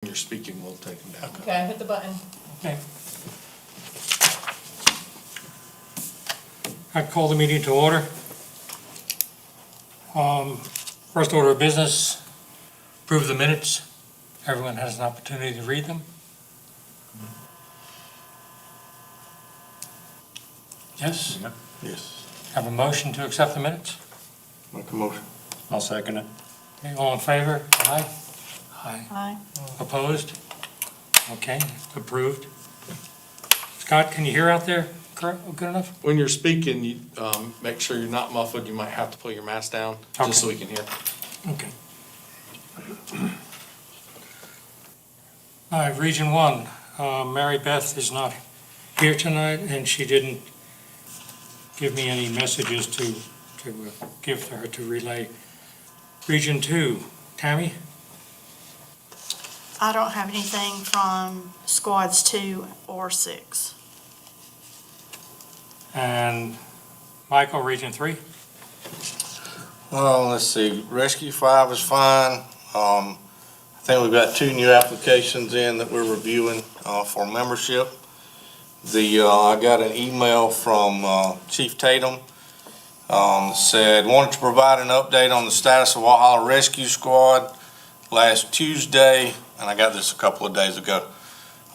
When you're speaking, we'll take them down. Okay, hit the button. Okay. I call the meeting to order. First order of business, approve the minutes. Everyone has an opportunity to read them. Yes? Yes. Have a motion to accept the minutes? Make a motion. I'll second it. Okay, all in favor? Aye? Aye. Aye. Opposed? Okay, approved. Scott, can you hear out there? Good enough? When you're speaking, you, make sure you're not muffled. You might have to pull your mask down, just so we can hear. Okay. All right, Region 1, Mary Beth is not here tonight, and she didn't give me any messages to give her to relay. Region 2, Tammy? I don't have anything from squads 2 or 6. And Michael, Region 3? Well, let's see, Rescue 5 is fine. I think we've got 2 new applications in that we're reviewing for membership. I got an email from Chief Tatum, said, wanted to provide an update on the status of Walhalla Rescue Squad. Last Tuesday, and I got this a couple of days ago,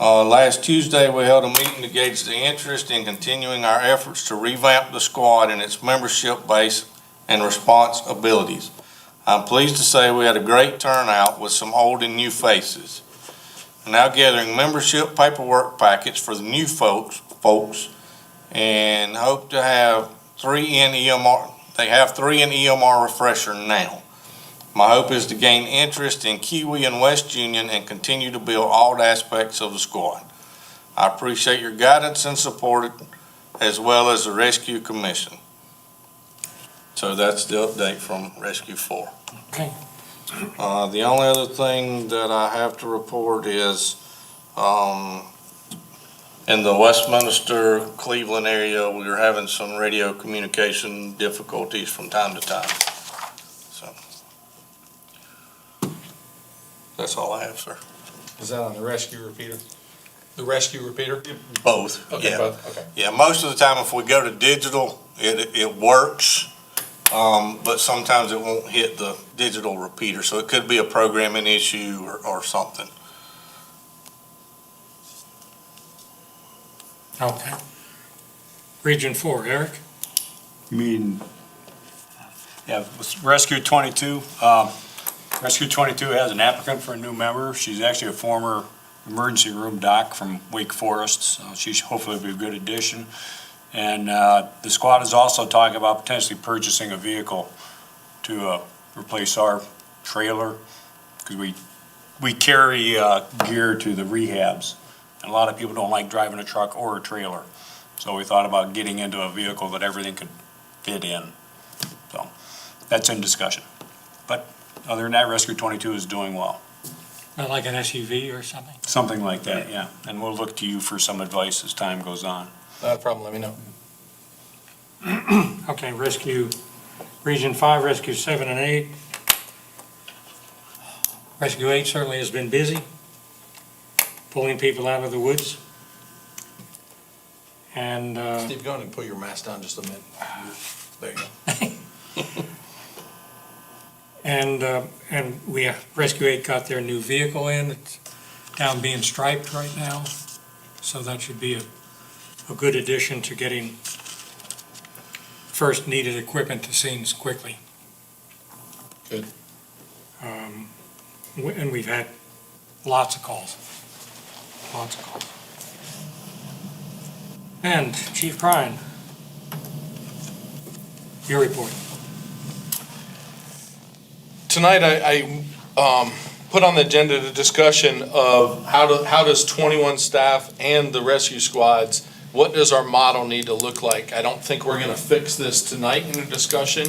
last Tuesday we held a meeting to gauge the interest in continuing our efforts to revamp the squad and its membership base and response abilities. I'm pleased to say we had a great turnout with some old and new faces. I'm now gathering membership paperwork packets for the new folks, and hope to have 3 in EMR. They have 3 in EMR refresher now. My hope is to gain interest in Kiwi and West Union and continue to build all aspects of the squad. I appreciate your guidance and support, as well as the Rescue Commission. So that's the update from Rescue 4. Okay. The only other thing that I have to report is in the Westminster, Cleveland area, we are having some radio communication difficulties from time to time. So that's all I have, sir. Is that on the rescue repeater? The rescue repeater? Both, Okay, yeah. both, okay. Yeah, most of the time if we go to digital, it works, but sometimes it won't hit the digital repeater, so it could be a programming issue or something. Okay. Region 4, Eric? You mean, yeah, with Rescue 22, Rescue 22 has an applicant for a new member. She's actually a former emergency room doc from Wake Forest, so she's hopefully be a good addition. And the squad is also talking about potentially purchasing a vehicle to replace our trailer, because we carry gear to the rehabs, and a lot of people don't like driving a truck or a trailer. So we thought about getting into a vehicle that everything could fit in. So that's in discussion. But other than that, Rescue 22 is doing well. Like an SUV or something? Something like that, yeah. And we'll look to you for some advice as time goes on. Not a problem, let me know. Okay, Rescue, Region 5, Rescue 7 and 8. Rescue 8 certainly has been busy, pulling people out of the woods. And, Steve, go ahead and put your mask down just a minute. There you go. and Rescue 8 got their new vehicle in. It's down being striped right now, so that should be a good addition to getting first needed equipment to scenes quickly. Good. And we've had lots of calls. Lots of calls. And Chief Bryan, your report. Tonight, I put on the agenda the discussion of how does 21 staff and the rescue squads, what does our model need to look like? I don't think we're gonna fix this tonight in a discussion,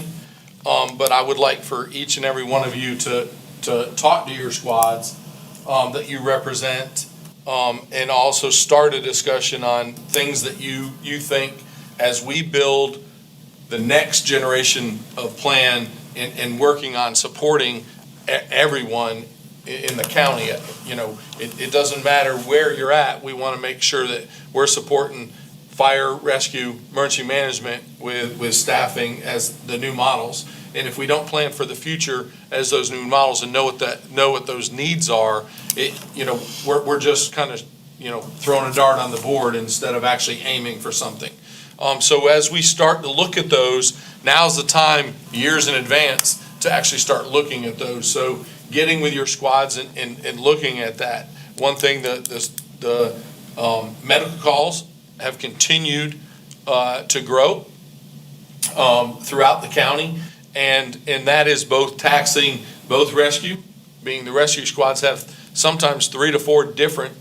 but I would like for each and every one of you to talk to your squads that you represent, and also start a discussion on things that you think as we build the next generation of plan and working on supporting everyone in the county. You know, it doesn't matter where you're at, we want to make sure that we're supporting fire, rescue, emergency management with staffing as the new models. And if we don't plan for the future as those new models and know what those needs are, we're just kind of, throwing a dart on the board instead of actually aiming for something. So as we start to look at those, now's the time, years in advance, to actually start looking at those. So getting with your squads and looking at that. One thing, the medical calls have continued to grow throughout the county, and that is both taxing both rescue, being the rescue squads have sometimes 3 to 4 different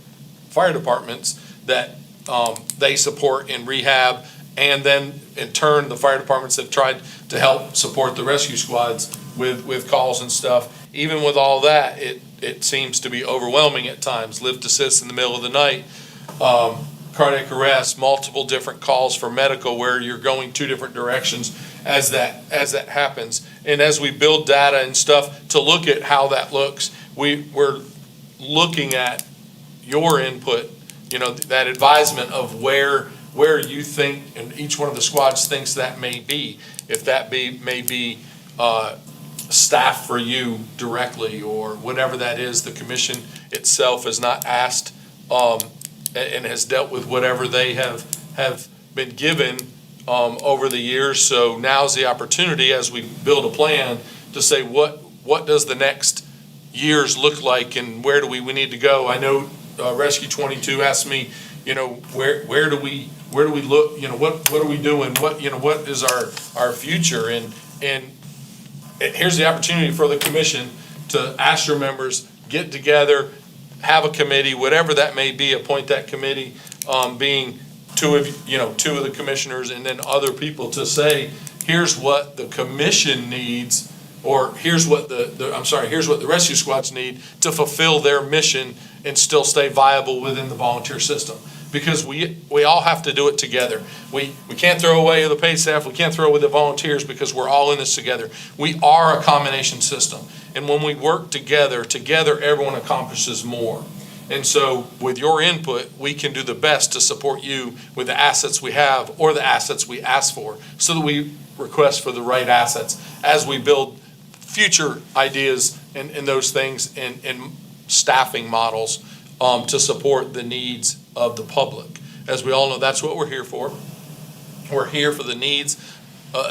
fire departments that they support in rehab, and then in turn the fire departments have tried to help support the rescue squads with calls and stuff. Even with all that, it seems to be overwhelming at times. Lift assist in the middle of the night, cardiac arrest, multiple different calls for medical where you're going 2 different directions as that happens. And as we build data and stuff to look at how that looks, we're looking at your input, that advisement of where you think, and each one of the squads thinks that may be. If that may be staff for you directly, or whatever that is. The commission itself has not asked and has dealt with whatever they have been given over the years. So now's the opportunity, as we build a plan, to say what does the next years look like, and where do we need to go. I know Rescue 22 asked me, where do we look, what are we doing, what is our future, and here's the opportunity for the commission to ask your members, get together, have a committee, whatever that may be, appoint that committee, being two of the commissioners, and then other people, to say, here's what the commission needs, or here's what here's what the rescue squads need to fulfill their mission and still stay viable within the volunteer system. Because we all have to do it together. We can't throw away the paid staff, we can't throw away the volunteers, because we're all in this together. We are a combination system. And when we work together everyone accomplishes more. And so with your input, we can do the best to support you with the assets we have, or the assets we ask for, so that we request for the right assets as we build future ideas and those things, and staffing models to support the needs of the public. As we all know, that's what we're here for. We're here for the needs,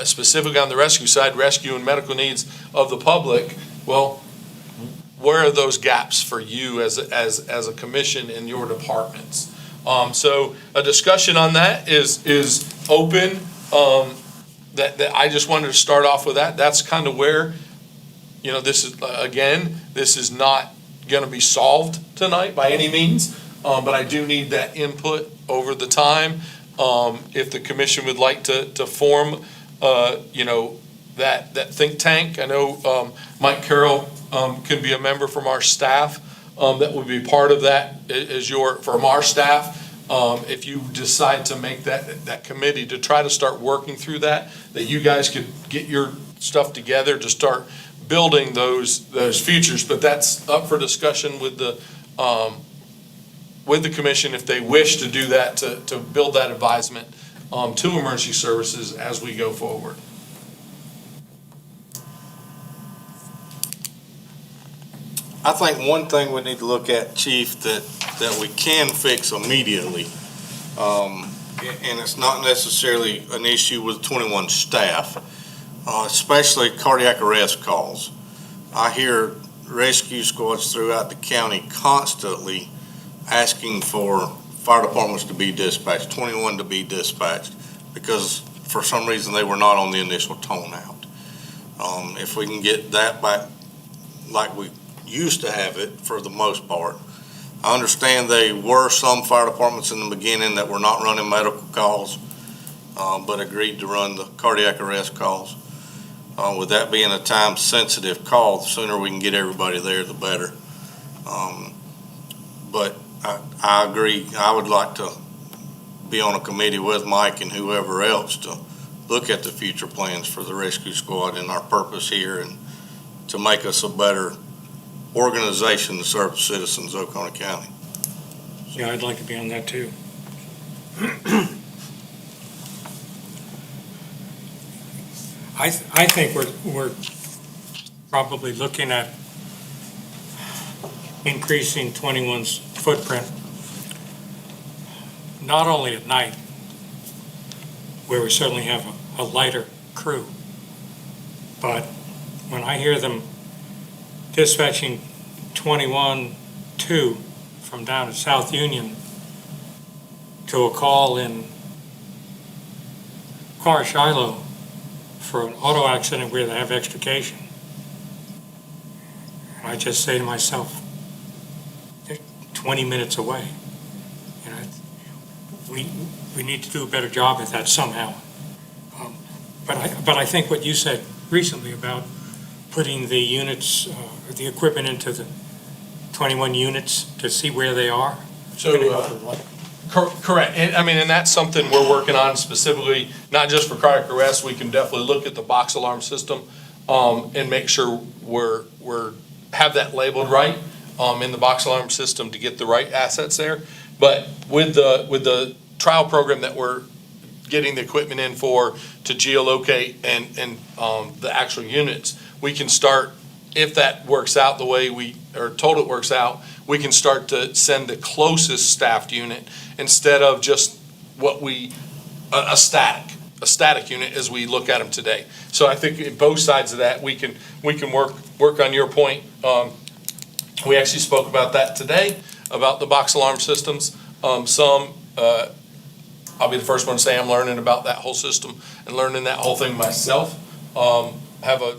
specifically on the rescue side, rescue and medical needs of the public. Well, where are those gaps for you as a commission in your departments? So a discussion on that is open. That I just wanted to start off with that. That's kind of where, this is not going to be solved tonight by any means. But I do need that input over the time. If the commission would like to form, that think tank. I know Mike Carroll could be a member from our staff that would be part of that from our staff. If you decide to make that committee to try to start working through that you guys could get your stuff together to start building those futures. But that's up for discussion with the commission, if they wish to do that, to build that advisement to emergency services as we go forward. I think one thing we need to look at, Chief, that we can fix immediately, and it's not necessarily an issue with 21 staff, especially cardiac arrest calls. I hear rescue squads throughout the county constantly asking for fire departments to be dispatched, 21 to be dispatched, because for some reason they were not on the initial tone out. If we can get that back like we used to have it for the most part. I understand there were some fire departments in the beginning that were not running medical calls, but agreed to run the cardiac arrest calls. With that being a time-sensitive call, the sooner we can get everybody there, the better. But I agree. I would like to be on a committee with Mike and whoever else to look at the future plans for the rescue squad and our purpose here, and to make us a better organization to serve the citizens of Oconee County. Yeah, I'd like to be on that too. I think we're probably looking at increasing 21's footprint, not only at night, where we certainly have a lighter crew, but when I hear them dispatching 21-2 from down at South Union to a call in Car Shiloh for an auto accident where they have extrication. And I just say to myself, they're 20 minutes away. You know, we need to do a better job at that somehow. But I think what you said recently about putting the units, the equipment into the 21 units to see where they are. So, correct, and that's something we're working on specifically, not just for cardiac arrest. We can definitely look at the box alarm system, and make sure we're have that labeled right, in the box alarm system to get the right assets there. But with the trial program that we're getting the equipment in for to geolocate and the actual units, we can start, if that works out the way we are told it works out, we can start to send the closest staffed unit instead of just a static unit as we look at them today. So I think in both sides of that, we can work on your point. We actually spoke about that today, about the box alarm systems. I'll be the first one to say I'm learning about that whole system and learning that whole thing myself. Have a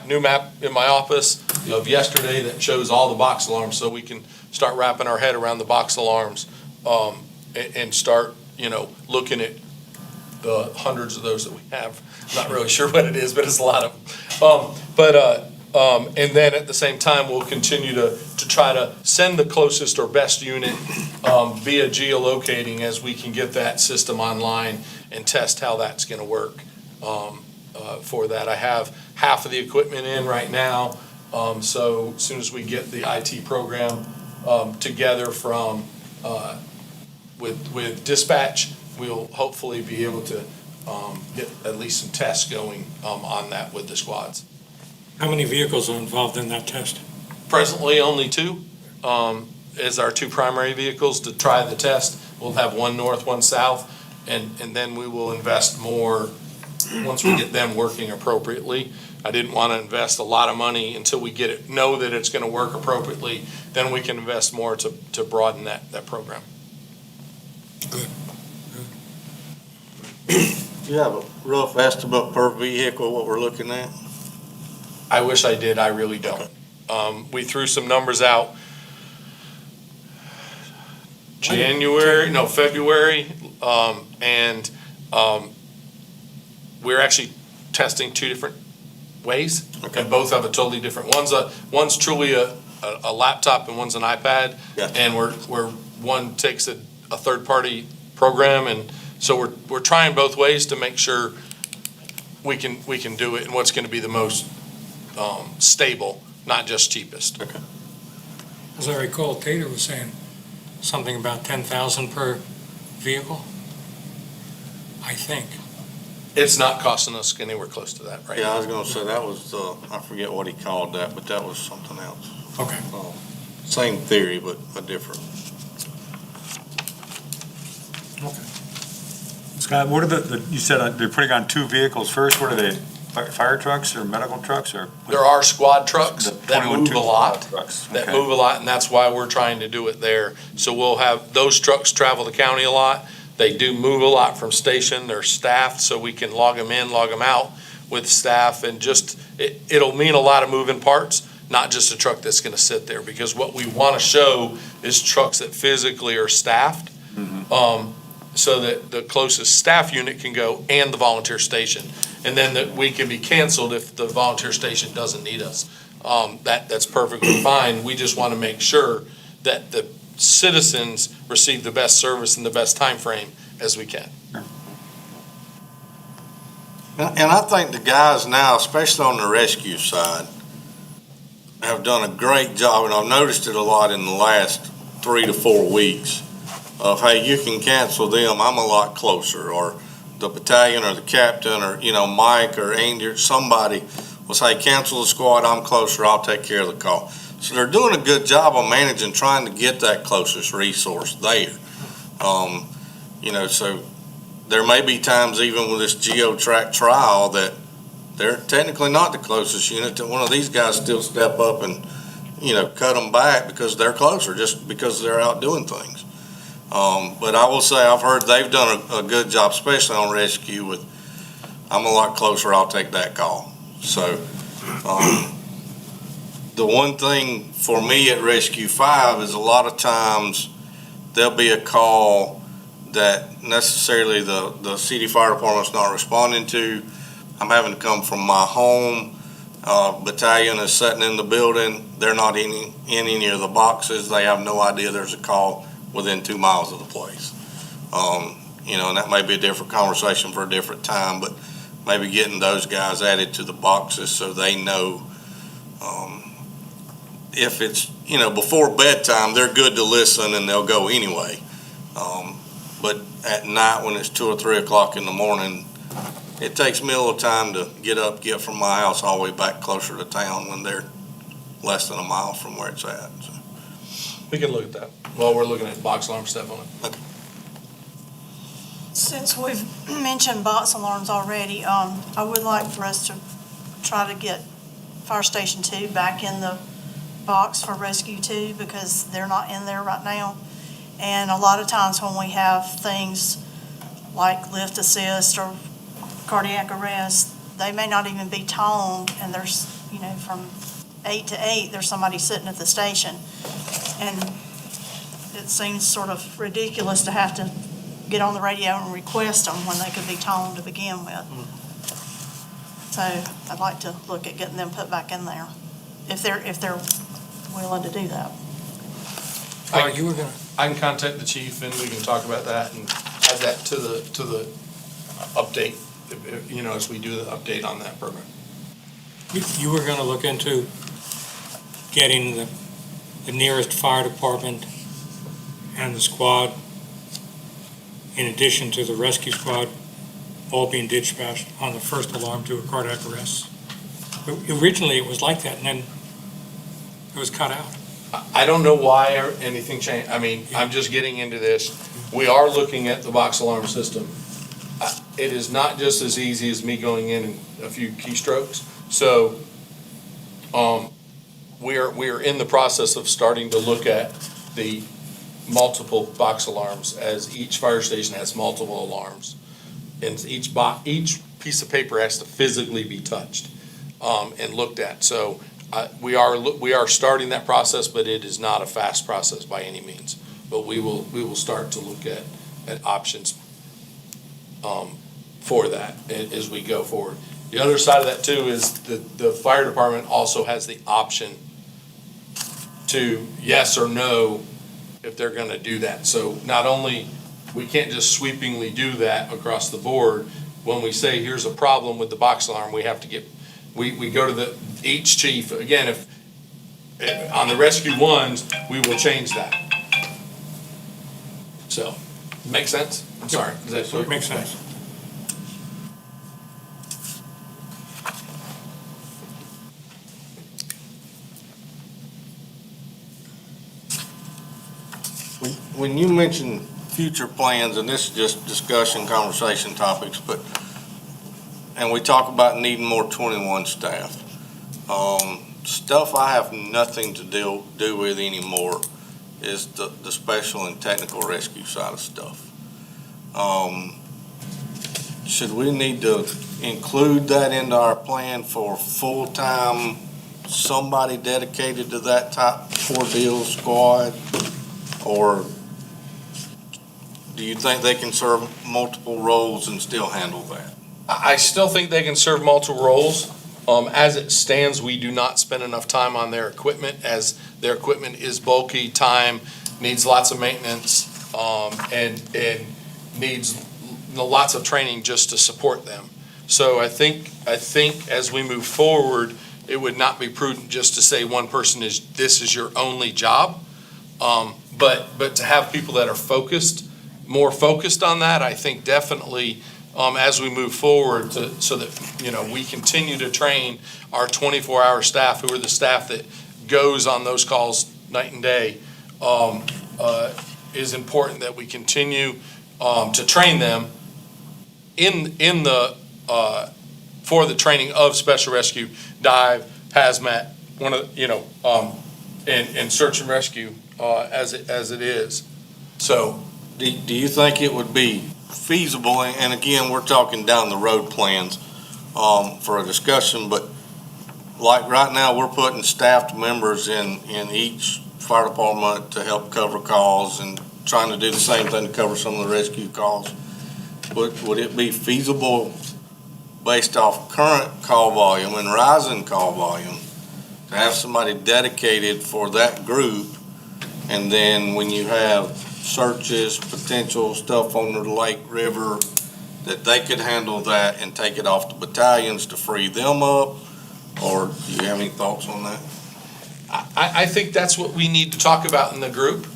new map in my office of yesterday that shows all the box alarms, so we can start wrapping our head around the box alarms, and start, looking at the hundreds of those that we have. I'm not really sure what it is, but it's a lot of them. And then at the same time, we'll continue to try to send the closest or best unit via geolocating as we can get that system online and test how that's going to work. For that, I have half of the equipment in right now. So as soon as we get the IT program together from with dispatch, we'll hopefully be able to get at least some tests going on that with the squads. How many vehicles are involved in that test? Presently, only two is our two primary vehicles to try the test. We'll have one north, one south, and then we will invest more once we get them working appropriately. I didn't want to invest a lot of money until we know that it's going to work appropriately. Then we can invest more to broaden that program. Good. Do you have a rough estimate per vehicle, what we're looking at? I wish I did, I really don't. We threw some numbers out February, and we're actually testing two different ways. Okay. And both have a totally different, one's truly a laptop and one's an iPad. Gotcha. And one takes a third-party program, and so we're trying both ways to make sure we can do it and what's gonna be the most stable, not just cheapest. Okay. As I recall, Tater was saying something about 10,000 per vehicle, I think. It's not costing us anywhere close to that right Yeah, now. I was gonna say, that was, I forget what he called that, but that was something else. Okay. Same theory, but different. Okay. Scott, what are you said they're putting on two vehicles first. What are they, fire trucks or medical trucks or? There are squad trucks The that move 21-2 a lot. trucks, That okay. move a lot, and that's why we're trying to do it there. So we'll have, those trucks travel the county a lot. They do move a lot from station. They're staffed, so we can log them in, log them out with staff, and it'll mean a lot of moving parts, not just a truck that's gonna sit there, because what we wanna show is trucks that physically are staffed, so that the closest staff unit can go and the volunteer station. And then that we can be canceled if the volunteer station doesn't need us. That's perfectly fine. We just want to make sure that the citizens receive the best service in the best time frame as we can. And I think the guys now, especially on the rescue side, have done a great job, and I've noticed it a lot in the last 3 to 4 weeks, of, hey, you can cancel them, I'm a lot closer, or the battalion or the captain or, Mike or Andy or somebody will say, cancel the squad, I'm closer, I'll take care of the call. So they're doing a good job of managing, trying to get that closest resource there. So there may be times even with this GeoTrack trial that they're technically not the closest unit, that one of these guys still step up and, cut them back because they're closer, just because they're out doing things. But I will say, I've heard they've done a good job, especially on rescue with, I'm a lot closer, I'll take that call. So, the one thing for me at Rescue 5 is a lot of times there'll be a call that necessarily the city fire department's not responding to. I'm having to come from my home. Battalion is sitting in the building. They're not in any of the boxes. They have no idea there's a call within 2 miles of the place. And that may be a different conversation for a different time, but maybe getting those guys added to the boxes so they know, if it's, before bedtime, they're good to listen and they'll go anyway. But at night when it's 2 or 3 o'clock in the morning, it takes me a little time to get from my house all the way back closer to town when they're less than a mile from where it's at. So. We can look at that while we're looking at box alarm stuff on it. Okay. Since we've mentioned box alarms already, I would like for us to try to get Fire Station 2 back in the box for Rescue 2 because they're not in there right now. And a lot of times when we have things like lift assist or cardiac arrest, they may not even be toned, and there's, from 8 to 8, there's somebody sitting at the station. And it seems sort of ridiculous to have to get on the radio and request them when they could be toned to begin with. So I'd like to look at getting them put back in there, if they're willing to do that. You were gonna, I can contact the chief and we can talk about that and add that to the update, as we do the update on that program. you were gonna look into getting the nearest fire department and the squad, in addition to the rescue squad, all being dispatched on the first alarm to a cardiac arrest. Originally, it was like that, and then it was cut out. I don't know why anything changed. I mean, I'm just getting into this. We are looking at the box alarm system. It is not just as easy as me going in a few keystrokes. So, we are in the process of starting to look at the multiple box alarms, as each fire station has multiple alarms. And each piece of paper has to physically be touched, and looked at. So, we are starting that process, but it is not a fast process by any means. But we will start to look at options for that as we go forward. The other side of that too is the fire department also has the option to yes or no if they're gonna do that. So not only, we can't just sweepingly do that across the board. When we say here's a problem with the box alarm, we have to we go to each chief. Again, if on the rescue ones, we will change that. So, make sense? I'm sorry. Is that clear? Makes sense. When you mention future plans, and this is just discussion, conversation topics, and we talk about needing more 21 staff. Stuff I have nothing to do with anymore is the special and technical rescue side of stuff. Should we need to include that into our plan for full-time, somebody dedicated to that type ordeal squad? Or do you think they can serve multiple roles and still handle that? I still think they can serve multiple roles. As it stands, we do not spend enough time on their equipment, as their equipment is bulky, needs lots of maintenance, and needs lots of training just to support them. So I think as we move forward, it would not be prudent just to say one person this is your only job. But to have people that are more focused on that, I think definitely, as we move forward so that, we continue to train our 24-hour staff, who are the staff that goes on those calls night and day, is important that we continue to train them for the training of special rescue, dive, hazmat, and search and rescue, as it is. So, Do you think it would be feasible, and again, we're talking down the road plans for a discussion, but like right now, we're putting staffed members in each fire department to help cover calls and trying to do the same thing to cover some of the rescue calls. Would it be feasible, based off current call volume and rising call volume, to have somebody dedicated for that group? And then when you have searches, potential stuff on the lake, river, that they could handle that and take it off the battalions to free them up? Or do you have any thoughts on that? I think that's what we need to talk about in the group.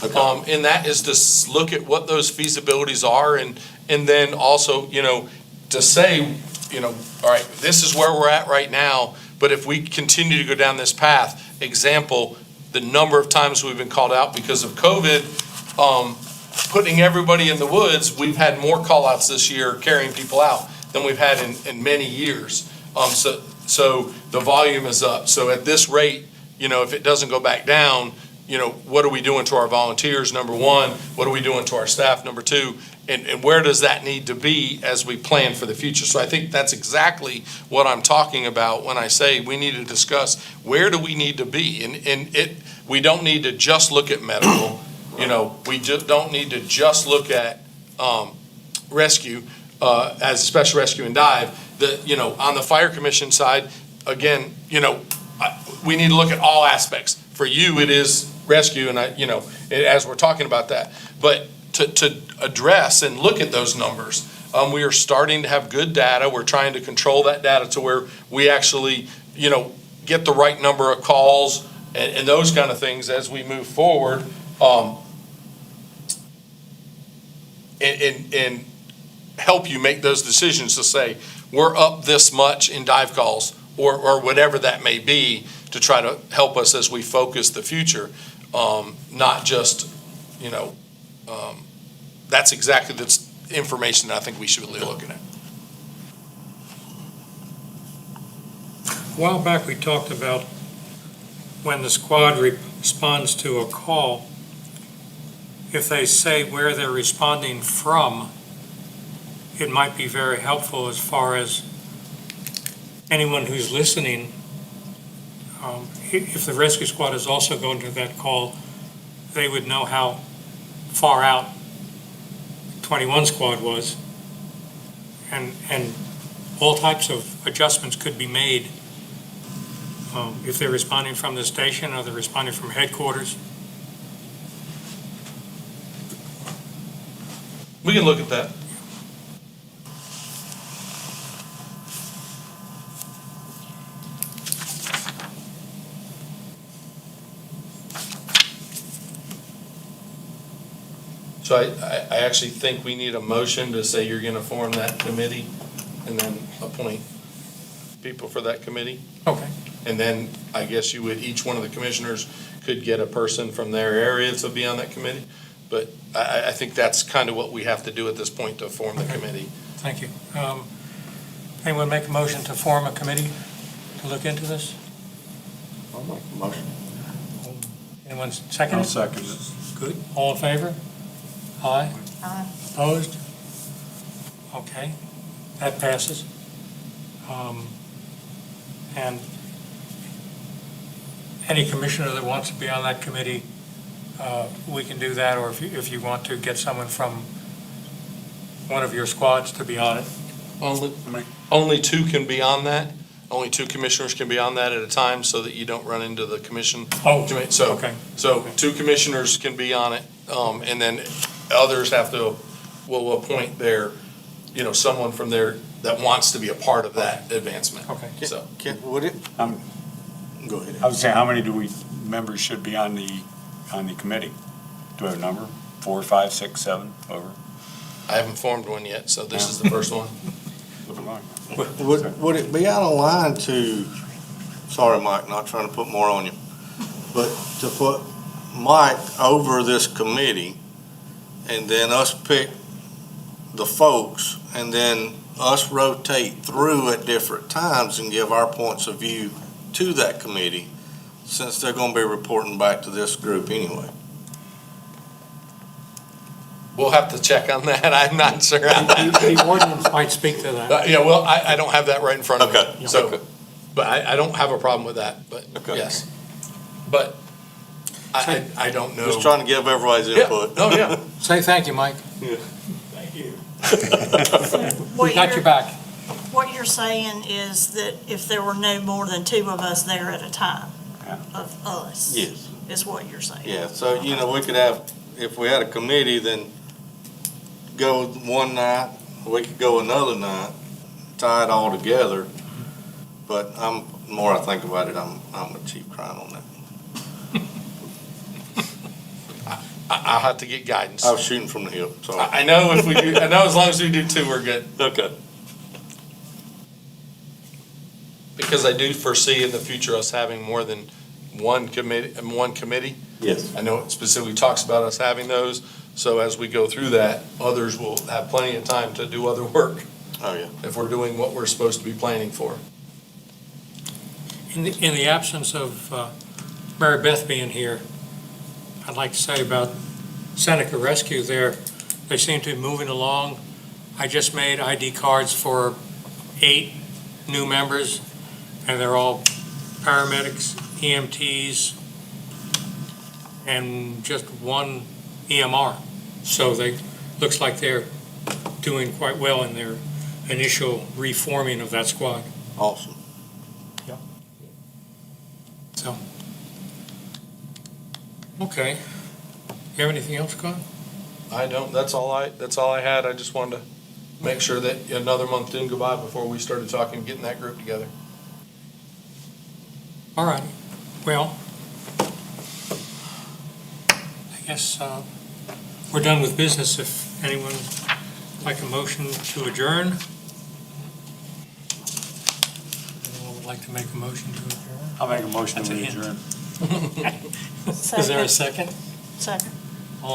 Okay. And that is to look at what those feasibilities are, and then also, to say, all right, this is where we're at right now, but if we continue to go down this path, example, the number of times we've been called out because of COVID, putting everybody in the woods, we've had more call-outs this year carrying people out than we've had in many years. So the volume is up. So at this rate, if it doesn't go back down, what are we doing to our volunteers, number one? What are we doing to our staff, number two? And where does that need to be as we plan for the future? So I think that's exactly what I'm talking about when I say we need to discuss where do we need to be? And we don't need to just look at medical. We just don't need to just look at rescue as special rescue and dive. On the fire commission side, again, we need to look at all aspects. For you, it is rescue, and as we're talking about that. But to address and look at those numbers, we are starting to have good data. We're trying to control that data to where we actually, get the right number of calls and those kind of things as we move forward. And help you make those decisions to say, we're up this much in dive calls or whatever that may be, to try to help us as we focus the future. Not just, that's exactly the information that I think we should be looking at. A while back, we talked about when the squad responds to a call, if they say where they're responding from, it might be very helpful as far as anyone who's listening. If the rescue squad is also going to that call, they would know how far out 21 squad was. And all types of adjustments could be made if they're responding from the station or they're responding from headquarters. We can look at that. So I actually think we need a motion to say you're gonna form that committee and then appoint people for that committee. Okay. And then I guess each one of the commissioners could get a person from their area to be on that committee. But I think that's kind of what we have to do at this point to form the committee. Thank you. Anyone make a motion to form a committee to look into this? I'll make a motion. Anyone second? I'll second it. Good. All in favor? Aye. Aye. Opposed? Okay, that passes. And any commissioner that wants to be on that committee, we can do that, or if you want to get someone from one of your squads to be on it. Only two can be on that. Only two commissioners can be on that at a time so that you don't run into the commission. Oh, So, okay. so two commissioners can be on it, and then others will appoint someone from their that wants to be a part of that advancement. Okay. So, Would it? Um, Go ahead. I was saying, how many members should be on the committee? Do we have a number? 4, 5, 6, 7, over? I haven't formed one yet, so this is the first one. Would it be out of line to, sorry, Mike, not trying to put more on you, but to put Mike over this committee and then us pick the folks and then us rotate through at different times and give our points of view to that committee, since they're gonna be reporting back to this group anyway? We'll have to check on that. I'm not sure. The ordinance might speak to that. Yeah, well, I don't have that right in front of me. Okay. So, but I don't have a problem with that, but Okay. yes. But I don't know. Just trying to give everybody's Yeah, input. oh, yeah. Say thank you, Mike. Thank you. We got your back. What you're saying is that if there were no more than two of us there at a time, Yeah. of us. Yes. Is what you're saying. Yeah, so, we could have, if we had a committee, then go one night, we could go another night, tie it all together. But the more I think about it, I'm with Chief Crine on that. I'll have to get guidance. I was shooting from the hip, sorry. I know if we do, I know as long as we do two, we're good. Okay. Because I do foresee in the future us having more than one committee. Yes. I know it specifically talks about us having those, so as we go through that, others will have plenty of time to do other work Oh, yeah. if we're doing what we're supposed to be planning for. In the absence of Mary Beth being here, I'd like to say about Seneca Rescue there, they seem to be moving along. I just made ID cards for 8 new members, and they're all paramedics, EMTs, and just 1 EMR. So looks like they're doing quite well in their initial reforming of that squad. Awesome. So, okay. You have anything else, Con? I don't, that's all I had. I just wanted to make sure that another month didn't go by before we started talking, getting that group together. All right. Well, I guess we're done with business. If anyone would like a motion to adjourn? Anyone would like to make a motion to adjourn? I'll make a motion That's to a hint. adjourn. Is there a second? Second.